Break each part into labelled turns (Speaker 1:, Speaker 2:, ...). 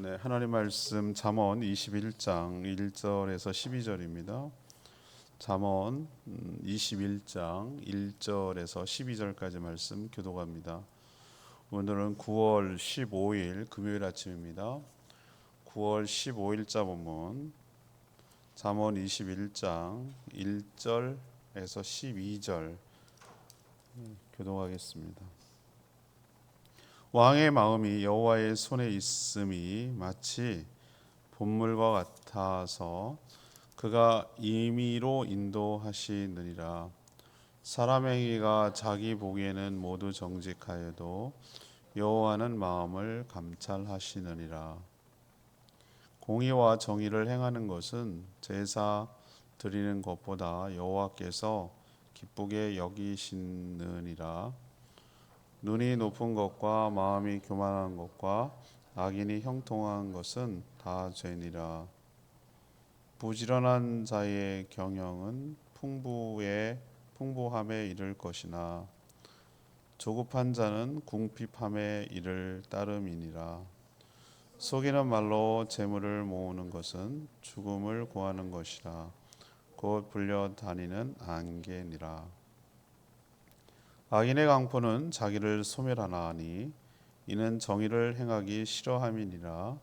Speaker 1: 네, 하나님 말씀 잠언 21장 1절에서 12절입니다. 잠언 21장 1절에서 12절까지 말씀 교독합니다. 오늘은 9월 15일 금요일 아침입니다. 9월 15일자 본문 잠언 21장 1절에서 12절 교독하겠습니다. 왕의 마음이 여호와의 손에 있음이 마치 본물과 같아서 그가 임의로 인도하시느니라. 사람의 행위가 자기 보기에는 모두 정직하여도 여호와는 마음을 감찰하시느니라. 공의와 정의를 행하는 것은 제사 드리는 것보다 여호와께서 기쁘게 여기시느니라. 눈이 높은 것과 마음이 교만한 것과 악인이 형통한 것은 다 죄니라. 부지런한 자의 경영은 풍부함에 이를 것이나 조급한 자는 궁핍함에 이를 따름이니라. 속이는 말로 재물을 모으는 것은 죽음을 구하는 것이라. 곧 불려다니는 안개니라. 악인의 강포는 자기를 소멸하나니 이는 정의를 행하기 싫어함이니라.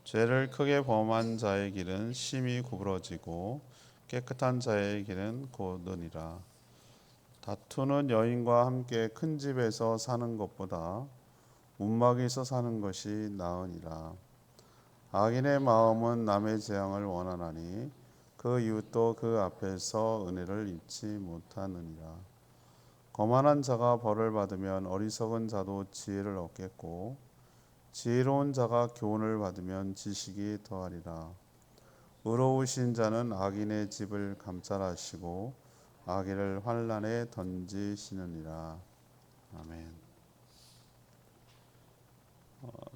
Speaker 1: 죄를 크게 범한 자의 길은 심히 구부러지고 깨끗한 자의 길은 곧으니라. 다투는 여인과 함께 큰 집에서 사는 것보다 움막에서 사는 것이 나으니라. 악인의 마음은 남의 재앙을 원하나니 그 이웃도 그 앞에서 은혜를 입지 못하느니라. 거만한 자가 벌을 받으면 어리석은 자도 지혜를 얻겠고 지혜로운 자가 교훈을 받으면 지식이 더하리라. 의로우신 자는 악인의 집을 감찰하시고 악인을 환난에 던지시느니라. 아멘.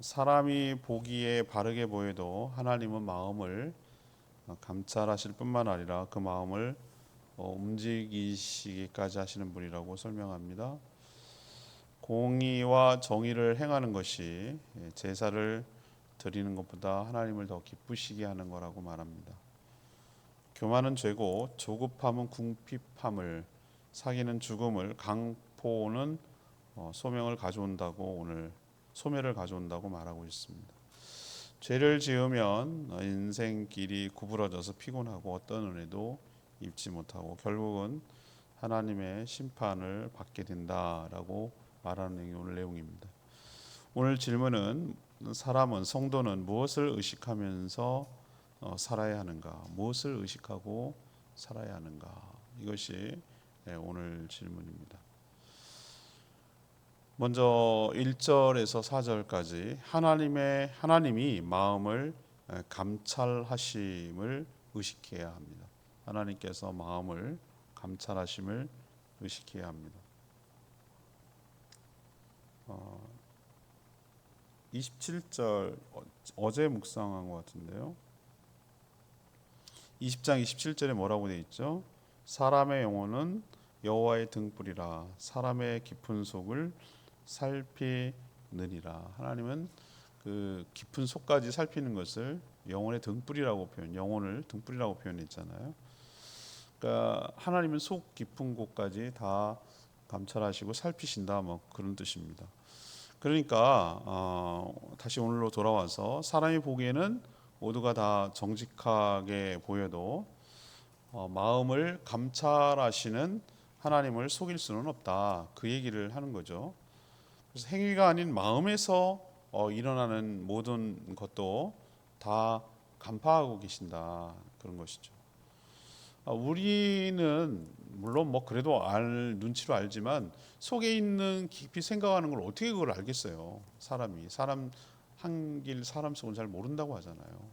Speaker 1: 사람이 보기에 바르게 보여도 하나님은 마음을 감찰하실 뿐만 아니라 그 마음을 움직이시기까지 하시는 분이라고 설명합니다. 공의와 정의를 행하는 것이 제사를 드리는 것보다 하나님을 더 기쁘시게 하는 거라고 말합니다. 교만은 죄고 조급함은 궁핍함을, 사기는 죽음을, 강포는 소명을 가져온다고 오늘 소멸을 가져온다고 말하고 있습니다. 죄를 지으면 인생길이 구부러져서 피곤하고 어떤 은혜도 입지 못하고 결국은 하나님의 심판을 받게 된다라고 말하는 오늘 내용입니다. 오늘 질문은 사람은 성도는 무엇을 의식하면서 살아야 하는가? 무엇을 의식하고 살아야 하는가? 이것이 오늘 질문입니다. 먼저 1절에서 4절까지 하나님이 마음을 감찰하심을 의식해야 합니다. 하나님께서 마음을 감찰하심을 의식해야 합니다. 27절 어제 묵상한 것 같은데요. 20장 27절에 뭐라고 되어 있죠? 사람의 영혼은 여호와의 등불이라 사람의 깊은 속을 살피느니라. 하나님은 그 깊은 속까지 살피는 것을 영혼의 등불이라고 영혼을 등불이라고 표현했잖아요. 그러니까 하나님은 속 깊은 곳까지 다 감찰하시고 살피신다, 뭐 그런 뜻입니다. 그러니까 다시 오늘로 돌아와서 사람이 보기에는 모두가 다 정직하게 보여도 마음을 감찰하시는 하나님을 속일 수는 없다. 그 얘기를 하는 거죠. 그래서 행위가 아닌 마음에서 일어나는 모든 것도 다 간파하고 계신다. 그런 것이죠. 우리는 물론 뭐 그래도 눈치로 알지만 속에 있는 깊이 생각하는 걸 어떻게 그걸 알겠어요. 사람 한길 사람 속은 잘 모른다고 하잖아요.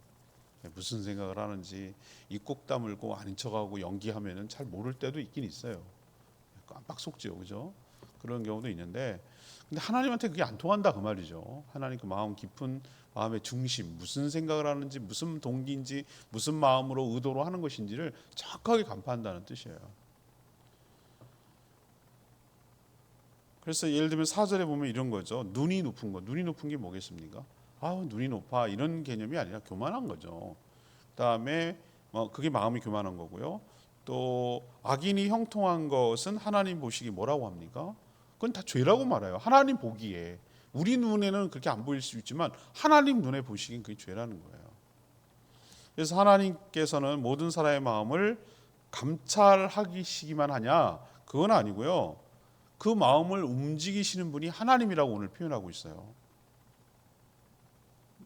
Speaker 1: 무슨 생각을 하는지 입국 다물고 아닌 척하고 연기하면은 잘 모를 때도 있긴 있어요. 깜빡 속지요, 그죠? 그런 경우도 있는데, 근데 하나님한테 그게 안 통한다 그 말이죠. 하나님 그 마음 깊은 마음의 중심, 무슨 생각을 하는지, 무슨 동기인지, 무슨 마음으로 의도로 하는 것인지를 정확하게 간파한다는 뜻이에요. 그래서 예를 들면 4절에 보면 이런 거죠. 눈이 높은 거. 눈이 높은 게 뭐겠습니까? 눈이 높아 이런 개념이 아니라 교만한 거죠. 그다음에 그게 마음이 교만한 거고요. 또 악인이 형통한 것은 하나님 보시기 뭐라고 합니까? 그건 다 죄라고 말해요. 하나님 보기에 우리 눈에는 그렇게 안 보일 수 있지만 하나님 눈에 보시기엔 그게 죄라는 거예요. 그래서 하나님께서는 모든 사람의 마음을 감찰하시기만 하냐? 그건 아니고요. 그 마음을 움직이시는 분이 하나님이라고 오늘 표현하고 있어요.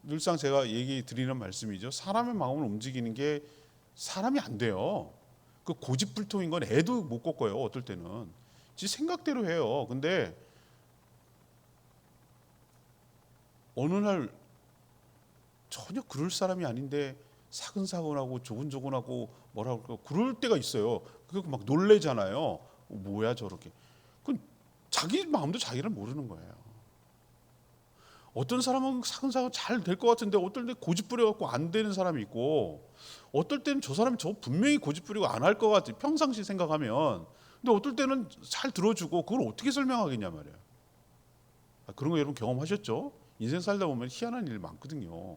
Speaker 1: 늘상 제가 얘기 드리는 말씀이죠. 사람의 마음을 움직이는 게 사람이 안 돼요. 그 고집불통인 건 애도 못 꺾어요. 어떨 때는 지 생각대로 해요. 근데 어느 날 전혀 그럴 사람이 아닌데 사근사근하고 조근조근하고 뭐라고 그럴까 그럴 때가 있어요. 그거 막 놀래잖아요. 뭐야 저렇게. 그 자기 마음도 자기를 모르는 거예요. 어떤 사람은 사근사근 잘 될 것 같은데 어떨 때 고집 부려갖고 안 되는 사람이 있고, 어떨 때는 저 사람이 저 분명히 고집 부리고 안 할 것 같아 평상시 생각하면. 근데 어떨 때는 잘 들어주고 그걸 어떻게 설명하겠냐 말이야. 그런 거 여러분 경험하셨죠? 인생 살다 보면 희한한 일 많거든요.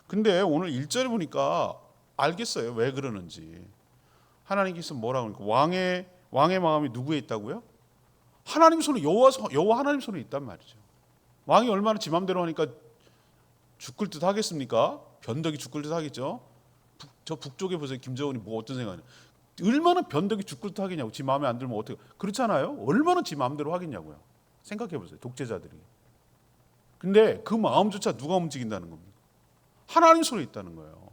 Speaker 1: 근데 오늘 1절에 보니까 알겠어요. 왜 그러는지. 하나님께서 뭐라고 하니까 왕의 마음이 누구에 있다고요? 하나님 손에 여호와 하나님 손에 있단 말이죠. 왕이 얼마나 지 맘대로 하니까 죽을 듯 하겠습니까? 변덕이 죽을 듯 하겠죠. 저 북쪽에 보세요. 김정은이 뭐 어떤 생각이냐. 얼마나 변덕이 죽을 듯 하겠냐고. 지 마음에 안 들면 어떻게. 그렇잖아요. 얼마나 지 마음대로 하겠냐고요. 생각해 보세요. 독재자들이. 근데 그 마음조차 누가 움직인다는 겁니까? 하나님 손에 있다는 거예요.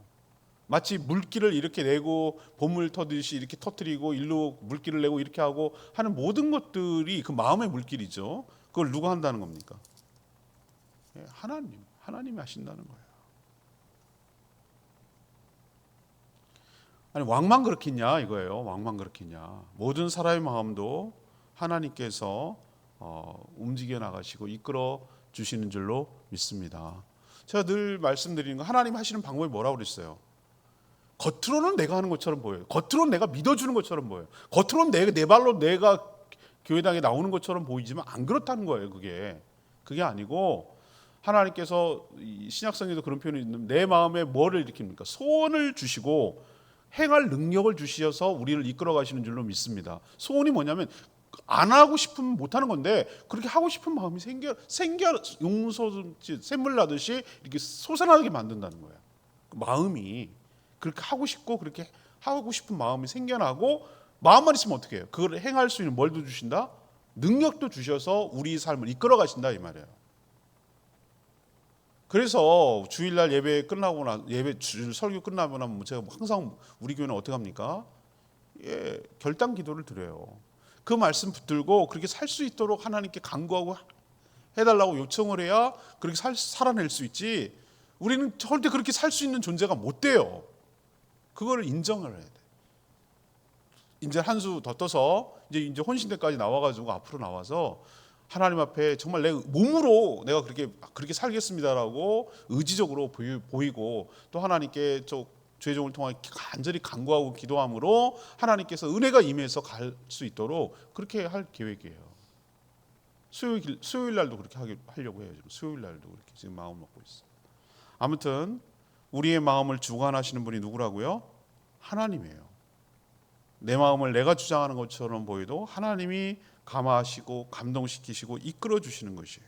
Speaker 1: 마치 물기를 이렇게 내고 보물 터듯이 이렇게 터뜨리고 일로 물기를 내고 이렇게 하고 하는 모든 것들이 그 마음의 물길이죠. 그걸 누가 한다는 겁니까? 하나님이 하신다는 거예요. 아니 왕만 그렇겠냐 이거예요. 왕만 그렇겠냐. 모든 사람의 마음도 하나님께서 움직여 나가시고 이끌어 주시는 줄로 믿습니다. 제가 늘 말씀드리는 거 하나님 하시는 방법이 뭐라고 그랬어요? 겉으로는 내가 하는 것처럼 보여요. 겉으로는 내가 믿어주는 것처럼 보여요. 겉으로는 내 발로 내가 교회당에 나오는 것처럼 보이지만 안 그렇다는 거예요. 그게 아니고 하나님께서 신약성에도 그런 표현이 있는데 내 마음에 뭐를 일으킵니까? 소원을 주시고 행할 능력을 주시어서 우리를 이끌어 가시는 줄로 믿습니다. 소원이 뭐냐면 안 하고 싶으면 못 하는 건데 그렇게 하고 싶은 마음이 생겨 용서 샘물 나듯이 이렇게 솟아나게 만든다는 거예요. 그 마음이 그렇게 하고 싶고 그렇게 하고 싶은 마음이 생겨나고 마음만 있으면 어떻게 해요? 그걸 행할 수 있는 뭘도 주신다? 능력도 주셔서 우리 삶을 이끌어 가신다 이 말이에요. 그래서 주일날 예배 끝나고 설교 끝나고 나면 제가 항상 우리 교회는 어떻게 합니까? 결단 기도를 드려요. 그 말씀 붙들고 그렇게 살 수 있도록 하나님께 간구하고 해달라고 요청을 해야 그렇게 살아낼 수 있지. 우리는 절대 그렇게 살 수 있는 존재가 못 돼요. 그거를 인정을 해야 돼. 이제 한 수 더 떠서 이제 혼신대까지 나와가지고 앞으로 나와서 하나님 앞에 정말 내 몸으로 내가 그렇게 살겠습니다라고 의지적으로 보이고 또 하나님께 죄종을 통해 간절히 간구하고 기도함으로 하나님께서 은혜가 임해서 갈 수 있도록 그렇게 할 계획이에요. 수요일 날도 그렇게 하려고 해요. 수요일 날도 그렇게 지금 마음 먹고 있어요. 아무튼 우리의 마음을 주관하시는 분이 누구라고요? 하나님이에요. 내 마음을 내가 주장하는 것처럼 보여도 하나님이 감화하시고 감동시키시고 이끌어 주시는 것이에요.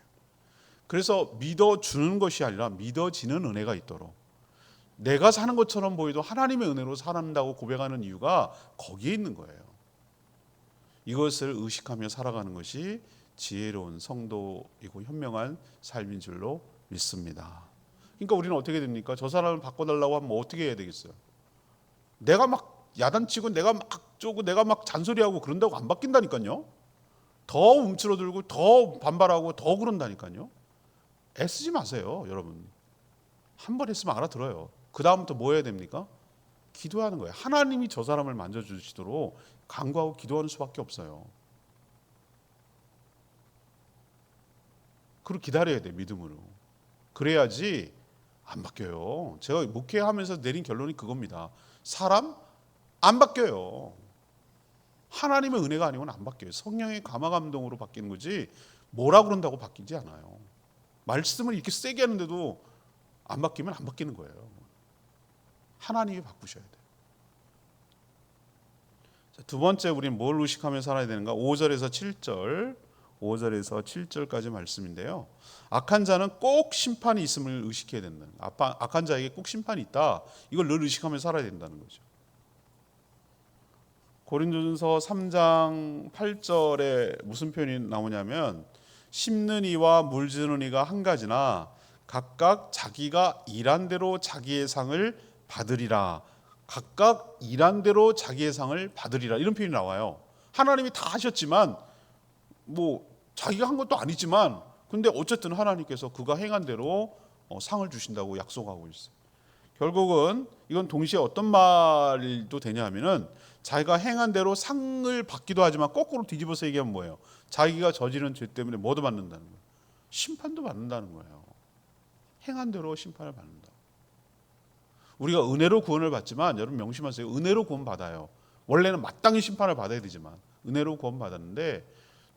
Speaker 1: 그래서 믿어주는 것이 아니라 믿어지는 은혜가 있도록 내가 사는 것처럼 보여도 하나님의 은혜로 살아간다고 고백하는 이유가 거기에 있는 거예요. 이것을 의식하며 살아가는 것이 지혜로운 성도이고 현명한 삶인 줄로 믿습니다. 그러니까 우리는 어떻게 됩니까? 저 사람을 바꿔달라고 하면 어떻게 해야 되겠어요? 내가 막 야단치고 내가 막 쪼고 내가 막 잔소리하고 그런다고 안 바뀐다니까요. 더 움츠러들고 더 반발하고 더 그런다니까요. 애쓰지 마세요 여러분. 한 번 했으면 알아들어요. 그 다음부터 뭐 해야 됩니까? 기도하는 거예요. 하나님이 저 사람을 만져주시도록 간구하고 기도하는 수밖에 없어요. 그리고 기다려야 돼 믿음으로. 그래야지 안 바뀌어요. 제가 목회하면서 내린 결론이 그겁니다. 사람 안 바뀌어요. 하나님의 은혜가 아니고는 안 바뀌어요. 성령의 감화 감동으로 바뀌는 거지 뭐라 그런다고 바뀌지 않아요. 말씀을 이렇게 세게 하는데도 안 바뀌면 안 바뀌는 거예요. 하나님이 바꾸셔야 돼요. 자, 두 번째 우리는 뭘 의식하며 살아야 되는가? 5절에서 7절, 5절에서 7절까지 말씀인데요. 악한 자는 꼭 심판이 있음을 의식해야 된다는 거예요. 악한 자에게 꼭 심판이 있다. 이걸 늘 의식하며 살아야 된다는 거죠. 고린도전서 3장 8절에 무슨 표현이 나오냐면 심는 이와 물주는 이가 한 가지나 각각 자기가 일한 대로 자기의 상을 받으리라. 각각 일한 대로 자기의 상을 받으리라. 이런 표현이 나와요. 하나님이 다 하셨지만 뭐 자기가 한 것도 아니지만 근데 어쨌든 하나님께서 그가 행한 대로 상을 주신다고 약속하고 있어요. 결국은 이건 동시에 어떤 말도 되냐면은 자기가 행한 대로 상을 받기도 하지만 거꾸로 뒤집어서 얘기하면 뭐예요? 자기가 저지른 죄 때문에 뭐도 받는다는 거예요. 심판도 받는다는 거예요. 행한 대로 심판을 받는다. 우리가 은혜로 구원을 받지만 여러분 명심하세요. 은혜로 구원 받아요. 원래는 마땅히 심판을 받아야 되지만 은혜로 구원 받았는데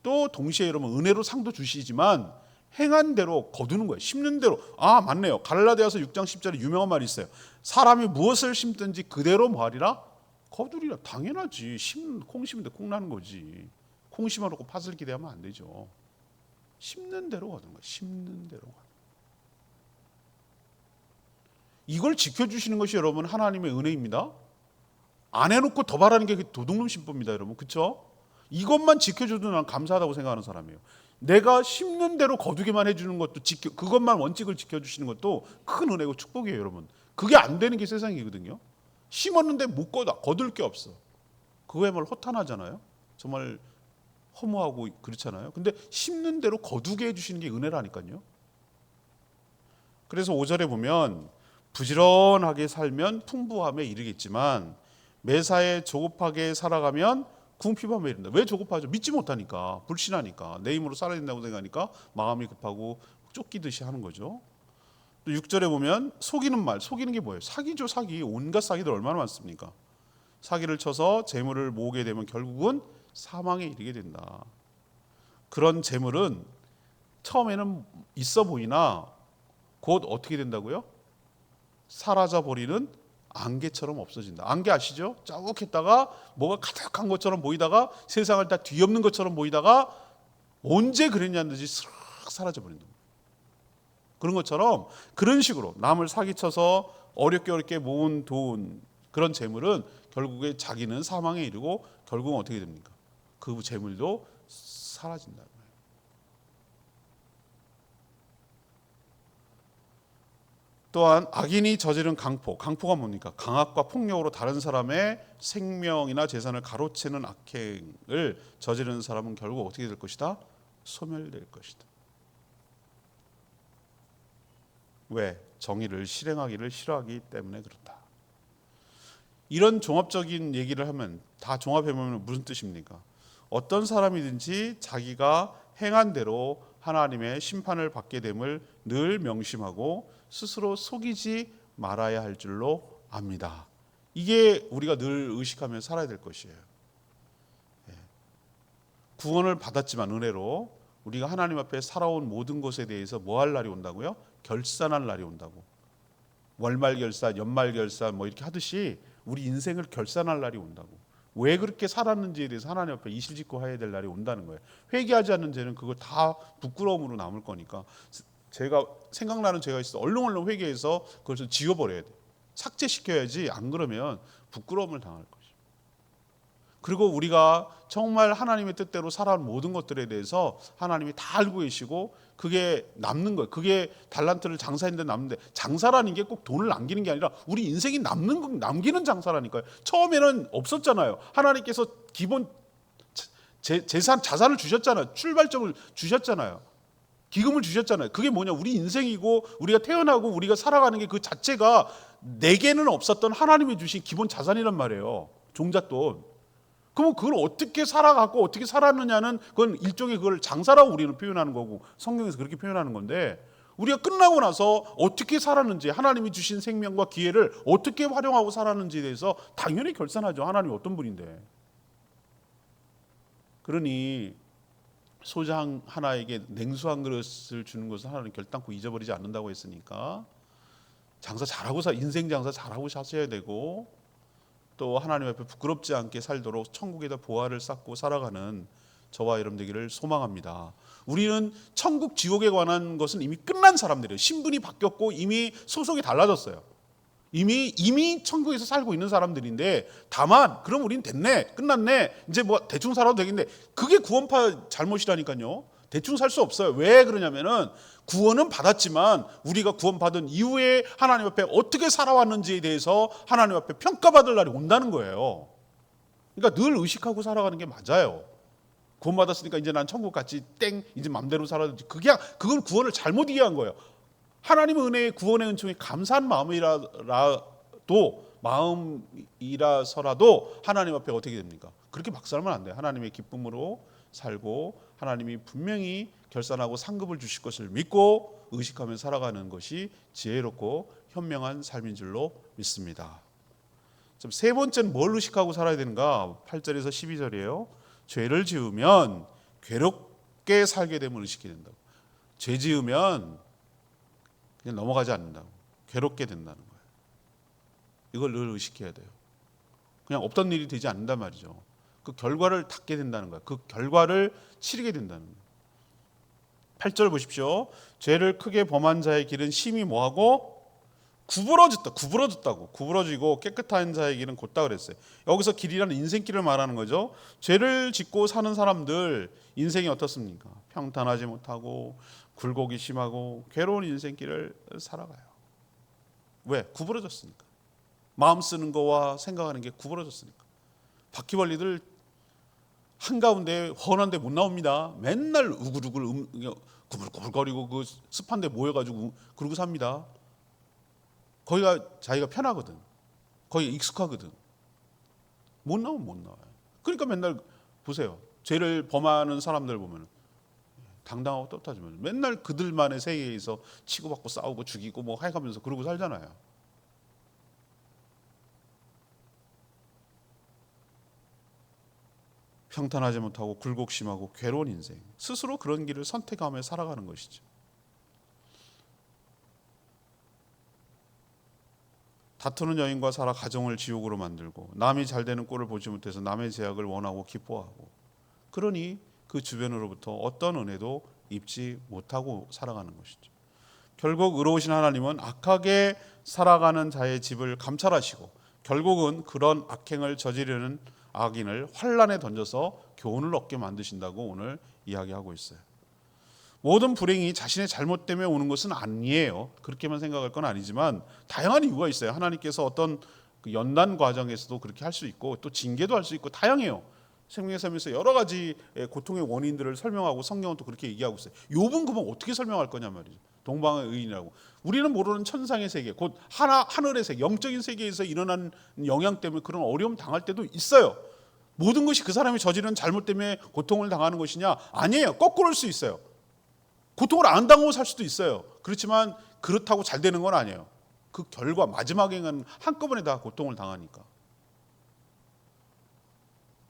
Speaker 1: 또 동시에 여러분 은혜로 상도 주시지만 행한 대로 거두는 거예요. 심는 대로. 아 맞네요. 갈라디아서 6장 10절에 유명한 말이 있어요. 사람이 무엇을 심든지 그대로 뭐하리라? 거두리라. 당연하지. 콩 심는데 콩 나는 거지. 콩 심어놓고 팥을 기대하면 안 되죠. 심는 대로 거두는 거예요. 심는 대로. 이걸 지켜주시는 것이 여러분 하나님의 은혜입니다. 안 해놓고 더 바라는 게 도둑놈 신부입니다. 여러분 그렇죠? 이것만 지켜줘도 난 감사하다고 생각하는 사람이에요. 내가 심는 대로 거두기만 해주는 것도 그것만 원칙을 지켜주시는 것도 큰 은혜고 축복이에요. 여러분 그게 안 되는 게 세상이거든요. 심었는데 못 거둘 게 없어. 그거야말로 허탄하잖아요. 정말 허무하고 그렇잖아요. 근데 심는 대로 거두게 해주시는 게 은혜라니까요. 그래서 5절에 보면 부지런하게 살면 풍부함에 이르겠지만 매사에 조급하게 살아가면 궁핍함에 이른다. 왜 조급하죠? 믿지 못하니까, 불신하니까, 내 힘으로 살아야 된다고 생각하니까 마음이 급하고 쫓기듯이 하는 거죠. 또 6절에 보면 속이는 말, 속이는 게 뭐예요? 사기죠, 사기. 온갖 사기들 얼마나 많습니까? 사기를 쳐서 재물을 모으게 되면 결국은 사망에 이르게 된다. 그런 재물은 처음에는 있어 보이나 곧 어떻게 된다고요? 사라져 버리는 안개처럼 없어진다. 안개 아시죠? 쭉 했다가 뭐가 가득한 것처럼 보이다가 세상을 다 뒤엎는 것처럼 보이다가 언제 그랬냐는 듯이 싹 사라져 버린다. 그런 것처럼 그런 식으로 남을 사기쳐서 어렵게 모은 돈 그런 재물은 결국에 자기는 사망에 이르고 결국은 어떻게 됩니까? 그 재물도 사라진다. 또한 악인이 저지른 강포가 뭡니까? 강압과 폭력으로 다른 사람의 생명이나 재산을 가로채는 악행을 저지르는 사람은 결국 어떻게 될 것이다? 소멸될 것이다. 왜? 정의를 실행하기를 싫어하기 때문에 그렇다. 이런 종합적인 얘기를 하면 다 종합해보면 무슨 뜻입니까? 어떤 사람이든지 자기가 행한 대로 하나님의 심판을 받게 됨을 늘 명심하고 스스로 속이지 말아야 할 줄로 압니다. 이게 우리가 늘 의식하며 살아야 될 것이에요. 구원을 받았지만 은혜로 우리가 하나님 앞에 살아온 모든 것에 대해서 뭐 할 날이 온다고요? 결산할 날이 온다고. 월말결산, 연말결산 뭐 이렇게 하듯이 우리 인생을 결산할 날이 온다고. 왜 그렇게 살았는지에 대해서 하나님 앞에 이실직고 해야 될 날이 온다는 거예요. 회개하지 않는 죄는 그거 다 부끄러움으로 남을 거니까 제가 생각나는 죄가 있어 얼렁얼렁 회개해서 그것을 지워버려야 돼. 삭제시켜야지 안 그러면 부끄러움을 당할 것이죠. 그리고 우리가 정말 하나님의 뜻대로 살아온 모든 것들에 대해서 하나님이 다 알고 계시고 그게 남는 거예요. 그게 달란트를 장사했는데 남는데 장사라는 게 꼭 돈을 남기는 게 아니라 우리 인생이 남기는 장사라니까요. 처음에는 없었잖아요. 하나님께서 기본 자산을 주셨잖아요. 출발점을 주셨잖아요. 기금을 주셨잖아요. 그게 뭐냐? 우리 인생이고 우리가 태어나고 우리가 살아가는 게 그 자체가 내게는 없었던 하나님이 주신 기본 자산이란 말이에요. 종잣돈. 그럼 그걸 어떻게 살아갔고 어떻게 살았느냐는 그건 일종의 그걸 장사라고 우리는 표현하는 거고 성경에서 그렇게 표현하는 건데 우리가 끝나고 나서 어떻게 살았는지 하나님이 주신 생명과 기회를 어떻게 활용하고 살았는지에 대해서 당연히 결산하죠. 하나님이 어떤 분인데. 그러니 소자 하나에게 냉수 한 그릇을 주는 것을 하나님 결단코 잊어버리지 않는다고 했으니까 장사 잘하고 인생 장사 잘하고 사셔야 되고, 또 하나님 앞에 부끄럽지 않게 살도록 천국에다 보화를 쌓고 살아가는 저와 여러분 되기를 소망합니다. 우리는 천국 지옥에 관한 것은 이미 끝난 사람들이에요. 신분이 바뀌었고 이미 소속이 달라졌어요. 이미 천국에서 살고 있는 사람들인데, 다만 그럼 우린 됐네, 끝났네, 이제 뭐 대충 살아도 되겠네. 그게 구원파 잘못이라니까요. 대충 살 수 없어요. 왜 그러냐면은 구원은 받았지만 우리가 구원받은 이후에 하나님 앞에 어떻게 살아왔는지에 대해서 하나님 앞에 평가받을 날이 온다는 거예요. 그러니까 늘 의식하고 살아가는 게 맞아요. 구원받았으니까 이제 난 천국 갔지, 땡, 이제 맘대로 살아도 돼. 그건 구원을 잘못 이해한 거예요. 하나님의 은혜의 구원의 은총에 감사한 마음이라서라도 하나님 앞에 어떻게 됩니까? 그렇게 막 살면 안 돼요. 하나님의 기쁨으로 살고 하나님이 분명히 결산하고 상급을 주실 것을 믿고 의식하며 살아가는 것이 지혜롭고 현명한 삶인 줄로 믿습니다. 세 번째는 뭘 의식하고 살아야 되는가? 8절에서 12절이에요. 죄를 지으면 괴롭게 살게 됨을 의식해야 된다고. 죄 지으면 그냥 넘어가지 않는다고. 괴롭게 된다는 거예요. 이걸 늘 의식해야 돼요. 그냥 없던 일이 되지 않는단 말이죠. 그 결과를 닦게 된다는 거예요. 그 결과를 치르게 된다는 거예요. 8절 보십시오. 죄를 크게 범한 자의 길은 심히 뭐하고? 구부러졌다고. 구부러지고 깨끗한 자의 길은 곧다 그랬어요. 여기서 길이라는 인생길을 말하는 거죠. 죄를 짓고 사는 사람들 인생이 어떻습니까? 평탄하지 못하고 굴곡이 심하고 괴로운 인생길을 살아가요. 왜? 구부러졌으니까. 마음 쓰는 거와 생각하는 게 구부러졌으니까. 바퀴벌레들 한가운데 훤한데 못 나옵니다. 맨날 우글우글 구불구불거리고 그 습한 데 모여가지고 그러고 삽니다. 거기가 자기가 편하거든. 거기 익숙하거든. 못 나오면 못 나와요. 그러니까 맨날 보세요. 죄를 범하는 사람들 보면 당당하고 떳떳하지만 맨날 그들만의 세계에서 치고받고 싸우고 죽이고 뭐 해가면서 그러고 살잖아요. 평탄하지 못하고 굴곡심하고 괴로운 인생, 스스로 그런 길을 선택하며 살아가는 것이죠. 다투는 여인과 살아 가정을 지옥으로 만들고 남이 잘 되는 꼴을 보지 못해서 남의 제약을 원하고 기뻐하고, 그러니 그 주변으로부터 어떤 은혜도 입지 못하고 살아가는 것이죠. 결국 의로우신 하나님은 악하게 살아가는 자의 집을 감찰하시고 결국은 그런 악행을 저지르는 악인을 환란에 던져서 교훈을 얻게 만드신다고 오늘 이야기하고 있어요. 모든 불행이 자신의 잘못 때문에 오는 것은 아니에요. 그렇게만 생각할 건 아니지만 다양한 이유가 있어요. 하나님께서 어떤 그 연단 과정에서도 그렇게 할 수 있고 또 징계도 할 수 있고 다양해요. 생명의 삶에서 여러 가지 고통의 원인들을 설명하고 성경은 또 그렇게 얘기하고 있어요. 욥은 그럼 어떻게 설명할 거냐 말이죠. 동방의 의인이라고. 우리는 모르는 천상의 세계, 곧 하늘의 세계, 영적인 세계에서 일어나는 영향 때문에 그런 어려움 당할 때도 있어요. 모든 것이 그 사람이 저지른 잘못 때문에 고통을 당하는 것이냐? 아니에요. 거꾸로일 수 있어요. 고통을 안 당하고 살 수도 있어요. 그렇지만 그렇다고 잘 되는 건 아니에요. 그 결과 마지막에는 한꺼번에 다 고통을 당하니까.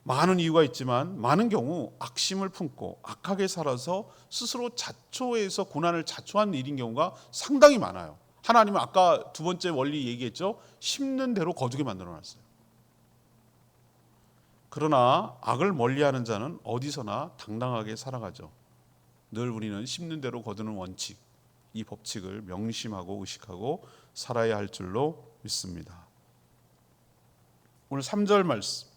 Speaker 1: 많은 이유가 있지만 많은 경우 악심을 품고 악하게 살아서 스스로 자초해서 고난을 자초한 일인 경우가 상당히 많아요. 하나님은 아까 두 번째 원리 얘기했죠. 심는 대로 거두게 만들어놨어요. 그러나 악을 멀리하는 자는 어디서나 당당하게 살아가죠. 늘 우리는 심는 대로 거두는 원칙, 이 법칙을 명심하고 의식하고 살아야 할 줄로 믿습니다. 오늘 3절 말씀,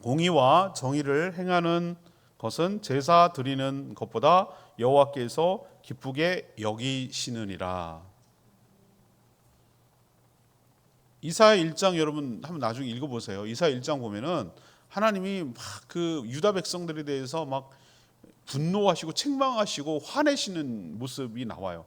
Speaker 1: 공의와 정의를 행하는 것은 제사 드리는 것보다 여호와께서 기쁘게 여기시느니라. 이사야 1장 여러분 한번 나중에 읽어보세요. 이사야 1장 보면은 하나님이 막 그 유다 백성들에 대해서 막 분노하시고 책망하시고 화내시는 모습이 나와요.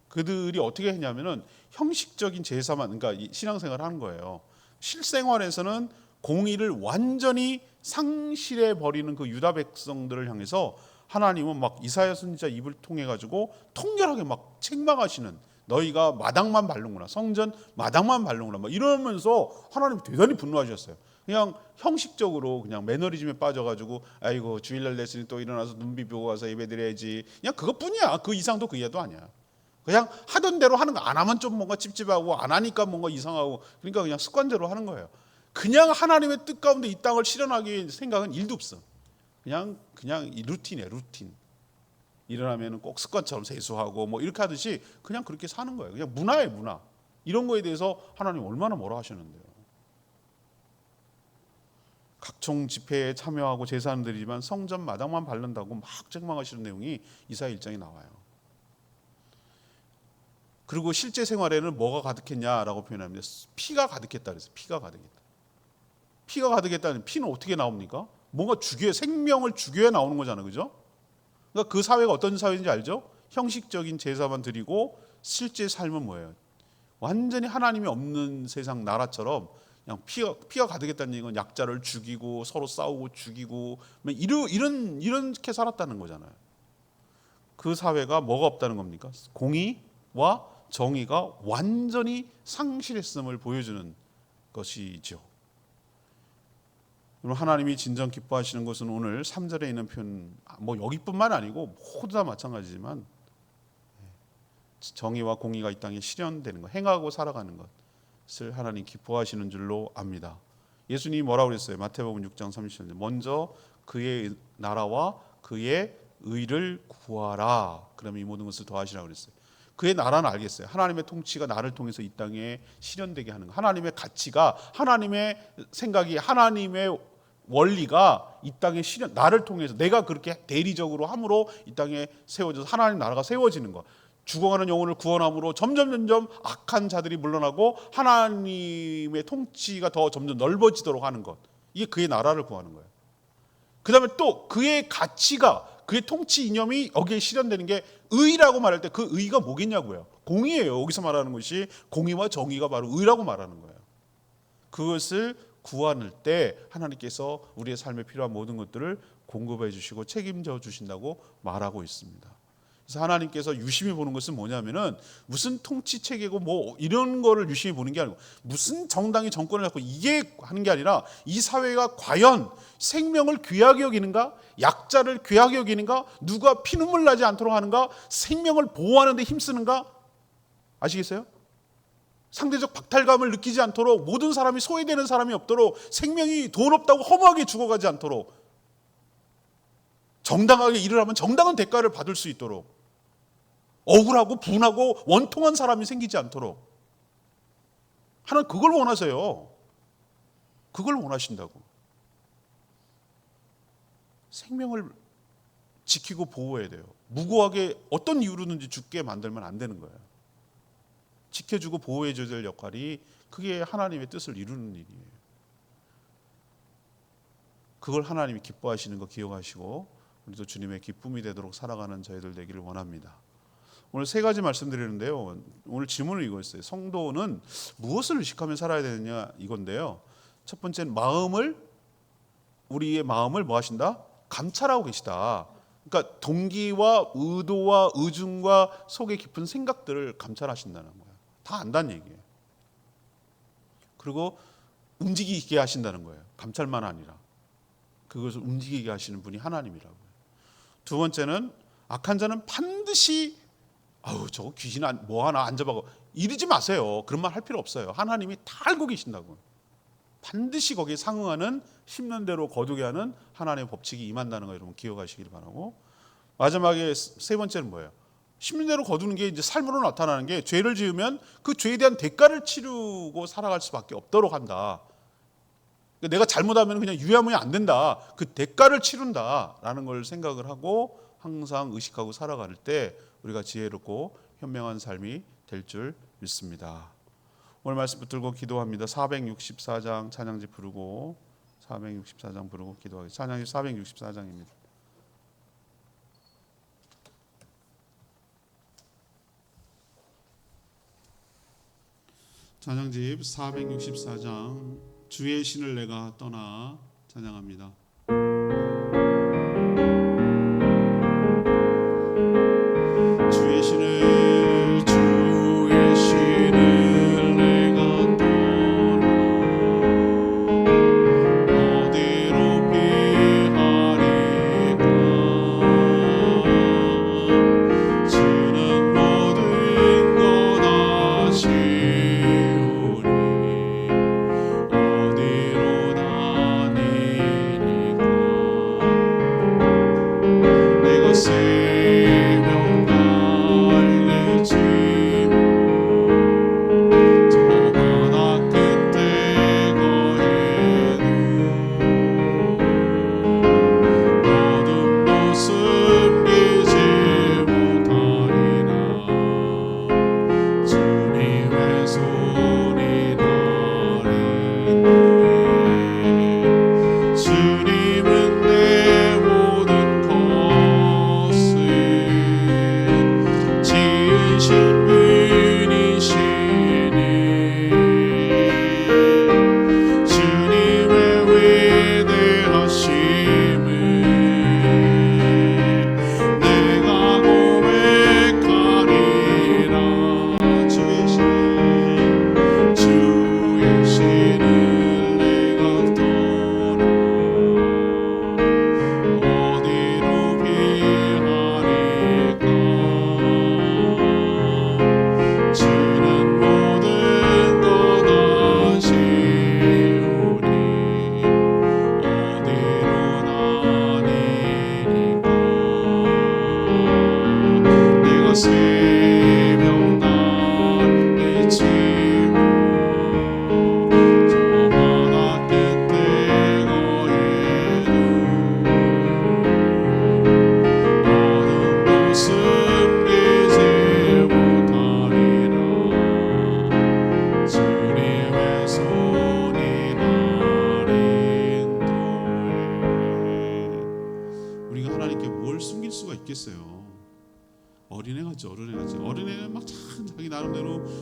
Speaker 1: 그들이 어떻게 했냐면은 형식적인 제사만, 그러니까 신앙생활을 하는 거예요. 실생활에서는 공의를 완전히 상실해 버리는 그 유다 백성들을 향해서 하나님은 막 이사야 선지자 입을 통해 가지고 통렬하게 막 책망하시는, 너희가 마당만 밟는구나, 성전 마당만 밟는구나, 막 이러면서 하나님 대단히 분노하셨어요. 그냥 형식적으로 그냥 매너리즘에 빠져가지고 아이고 주일날 됐으니 또 일어나서 눈 비비고 가서 예배드려야지, 그냥 그것뿐이야. 그 이상도 그 이하도 아니야. 그냥 하던 대로 하는 거. 안 하면 좀 뭔가 찝찝하고 안 하니까 뭔가 이상하고, 그러니까 그냥 습관대로 하는 거예요. 그냥 하나님의 뜻 가운데 이 땅을 실현하기 생각은 일도 없어. 그냥 이 루틴이에요. 루틴. 일어나면 꼭 습관처럼 세수하고 뭐 이렇게 하듯이 그냥 그렇게 사는 거예요. 그냥 문화예요, 문화. 이런 거에 대해서 하나님 얼마나 뭐라 하셨는데요. 각종 집회에 참여하고 제사는 드리지만 성전 마당만 밟는다고 막 책망하시는 내용이 이사야 1장에 나와요. 그리고 실제 생활에는 뭐가 가득했냐라고 표현합니다. 피가 가득했다 그래서 피가 가득했다. 피가 가득했다는 피는 어떻게 나옵니까? 뭔가 죽여 생명을 죽여야 나오는 거잖아요, 그죠? 그러니까 그 사회가 어떤 사회인지 알죠? 형식적인 제사만 드리고 실제 삶은 뭐예요? 완전히 하나님이 없는 세상 나라처럼 그냥 피가 가득했다는 얘기는 약자를 죽이고 서로 싸우고 죽이고 이렇게 살았다는 거잖아요. 그 사회가 뭐가 없다는 겁니까? 공의와 정의가 완전히 상실했음을 보여주는 것이죠. 하나님이 진정 기뻐하시는 것은 오늘 3절에 있는 표현, 뭐 여기뿐만 아니고 모두 다 마찬가지지만 정의와 공의가 이 땅에 실현되는 것, 행하고 살아가는 것을 하나님 기뻐하시는 줄로 압니다. 예수님이 뭐라고 그랬어요? 마태복음 6장 30절, 먼저 그의 나라와 그의 의를 구하라. 그러면 이 모든 것을 더하시라고 그랬어요. 그의 나라는 알겠어요. 하나님의 통치가 나를 통해서 이 땅에 실현되게 하는 것. 하나님의 가치가, 하나님의 생각이, 하나님의 원리가 이 땅에 실현, 나를 통해서 내가 그렇게 대리적으로 함으로 이 땅에 세워져서 하나님 나라가 세워지는 것. 죽어가는 영혼을 구원함으로 점점 악한 자들이 물러나고 하나님의 통치가 더 점점 넓어지도록 하는 것. 이게 그의 나라를 구하는 거예요. 그 다음에 또 그의 가치가, 그의 통치 이념이 여기에 실현되는 게 의라고 말할 때 그 의가 뭐겠냐고요. 공의예요. 여기서 말하는 것이 공의와 정의가 바로 의라고 말하는 거예요. 그것을 구할 때 하나님께서 우리의 삶에 필요한 모든 것들을 공급해 주시고 책임져 주신다고 말하고 있습니다. 그래서 하나님께서 유심히 보는 것은 뭐냐면은 무슨 통치 체계고 뭐 이런 거를 유심히 보는 게 아니고 무슨 정당이 정권을 잡고 이게 하는 게 아니라 이 사회가 과연 생명을 귀하게 여기는가, 약자를 귀하게 여기는가, 누가 피눈물 나지 않도록 하는가, 생명을 보호하는 데 힘쓰는가. 아시겠어요? 상대적 박탈감을 느끼지 않도록, 모든 사람이 소외되는 사람이 없도록, 생명이 돈 없다고 허무하게 죽어가지 않도록, 정당하게 일을 하면 정당한 대가를 받을 수 있도록, 억울하고 분하고 원통한 사람이 생기지 않도록 하나님 그걸 원하세요. 그걸 원하신다고. 생명을 지키고 보호해야 돼요. 무고하게 어떤 이유로든지 죽게 만들면 안 되는 거예요. 지켜주고 보호해줘야 될 역할이, 그게 하나님의 뜻을 이루는 일이에요. 그걸 하나님이 기뻐하시는 거 기억하시고 우리도 주님의 기쁨이 되도록 살아가는 저희들 되기를 원합니다. 오늘 세 가지 말씀드리는데요. 오늘 질문을 이거였어요. 성도는 무엇을 의식하며 살아야 되느냐 이건데요. 첫 번째는 우리의 마음을 뭐 하신다? 감찰하고 계시다. 그러니까 동기와 의도와 의중과 속에 깊은 생각들을 감찰하신다는 거예요. 다 안다는 얘기예요. 그리고 움직이게 하신다는 거예요. 감찰만 아니라 그것을 움직이게 하시는 분이 하나님이라고요. 두 번째는 악한 자는 반드시 저거 귀신 뭐 하나 안 잡아고 이러지 마세요. 그런 말 할 필요 없어요. 하나님이 다 알고 계신다고. 반드시 거기에 상응하는 심는 대로 거두게 하는 하나님의 법칙이 임한다는 거 여러분 기억하시길 바라고, 마지막에 세 번째는 뭐예요? 심는 대로 거두는 게 이제 삶으로 나타나는 게, 죄를 지으면 그 죄에 대한 대가를 치르고 살아갈 수밖에 없도록 한다. 내가 잘못하면 그냥 유야무야 안 된다. 그 대가를 치른다라는 걸 생각을 하고 항상 의식하고 살아갈 때 우리가 지혜롭고 현명한 삶이 될 줄 믿습니다. 오늘 말씀 붙들고 기도합니다. 464장 찬양지 부르고 464장 부르고 기도하겠습니다. 찬양지 464장입니다. 찬양집 464장 주의 신을 내가 떠나 찬양합니다. 주의 신을 내가 떠나 어디로 피하리까. 주는 모든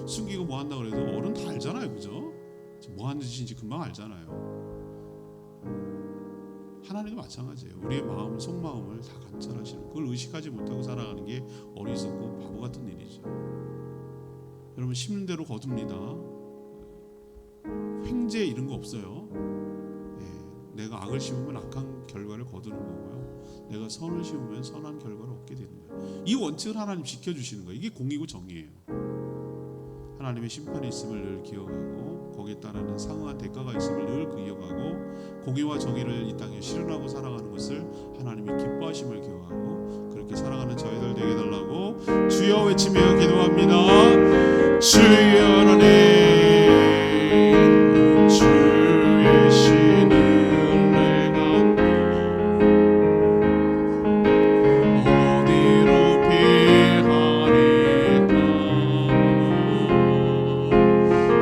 Speaker 1: 숨기고 뭐 한다 그래도 어른 다 알잖아요, 그죠? 뭐 하는 짓인지 금방 알잖아요. 하나님도 마찬가지예요. 우리의 마음, 속마음을 다 감찰하시는, 그걸 의식하지 못하고 살아가는 게 어리석고 바보 같은 일이죠. 여러분, 심는 대로 거둡니다. 횡재 이런 거 없어요. 내가 악을 심으면 악한 결과를 거두는 거고요. 내가 선을 심으면 선한 결과를 얻게 되는 거예요. 이 원칙을 하나님 지켜주시는 거예요. 이게 공이고 정의예요. 하나님의 심판이 있음을 늘 기억하고 거기에 따르는 상응한 대가가 있음을 늘 기억하고 공의와 정의를 이 땅에 실현하고 살아가는 것을 하나님이 기뻐하심을 기억하고 그렇게 살아가는 저희들 되게 달라고 주여 외치며 기도합니다. 주여 하나님, 주의 신을 내가 어디로 피하리까.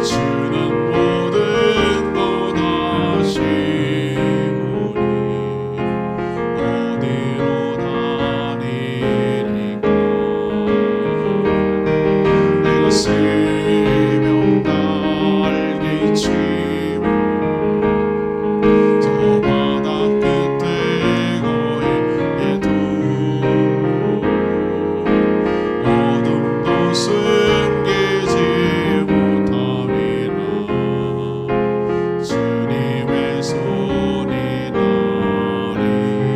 Speaker 1: 주는 모든 것 아시오니 어디로 다니리까. 내가 세명 날개 치며 저 바다 끝에 거해도 어둠도 숨기지 못함이나 주님의 손이 나를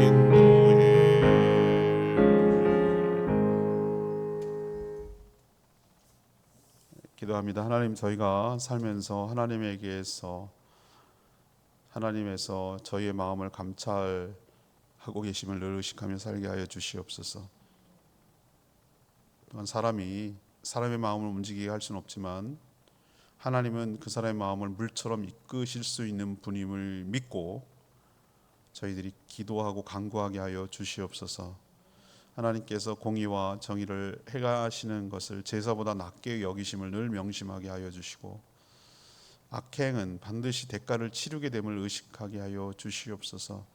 Speaker 1: 인도해. 기도합니다. 하나님, 저희가 살면서 하나님에서 저희의 마음을 감찰하고 계심을 늘 의식하며 살게 하여 주시옵소서. 또한 사람의 마음을 움직이게 할 수는 없지만 하나님은 그 사람의 마음을 물처럼 이끄실 수 있는 분임을 믿고 저희들이 기도하고 간구하게 하여 주시옵소서. 하나님께서 공의와 정의를 행하시는 것을 제사보다 낮게 여기심을 늘 명심하게 하여 주시고 악행은 반드시 대가를 치르게 됨을 의식하게 하여 주시옵소서.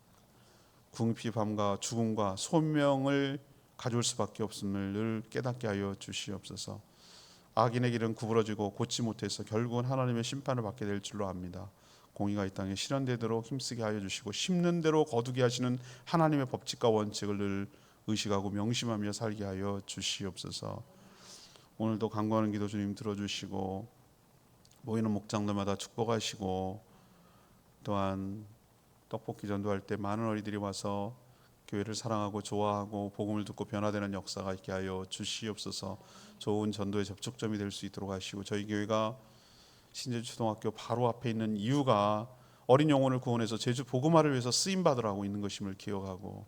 Speaker 1: 궁핍함과 죽음과 소명을 가져올 수밖에 없음을 늘 깨닫게 하여 주시옵소서. 악인의 길은 구부러지고 곧지 못해서 결국은 하나님의 심판을 받게 될 줄로 압니다. 공의가 이 땅에 실현되도록 힘쓰게 하여 주시고 심는 대로 거두게 하시는 하나님의 법칙과 원칙을 늘 의식하고 명심하며 살게 하여 주시옵소서. 오늘도 간구하는 기도 주님 들어주시고 모이는 목장들마다 축복하시고 또한 떡볶이 전도할 때 많은 어린이들이 와서 교회를 사랑하고 좋아하고 복음을 듣고 변화되는 역사가 있게 하여 주시옵소서. 좋은 전도의 접촉점이 될 수 있도록 하시고 저희 교회가 신제초등학교 바로 앞에 있는 이유가 어린 영혼을 구원해서 제주 복음화를 위해서 쓰임받으라고 있는 것임을 기억하고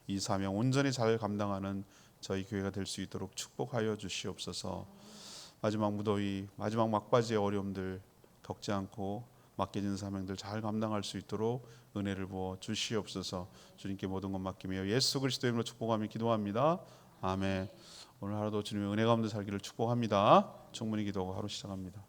Speaker 1: 이 사명 온전히 잘 감당하는 저희 교회가 될 수 있도록 축복하여 주시옵소서. 마지막 무더위, 마지막 막바지의 어려움들 겪지 않고 맡겨진 사명들 잘 감당할 수 있도록 은혜를 부어 주시옵소서. 주님께 모든 것 맡기며 예수 그리스도의 이름으로 축복하며 기도합니다. 아멘. 오늘 하루도 주님의 은혜 가운데 살기를 축복합니다. 충분히 기도하고 하루 시작합니다.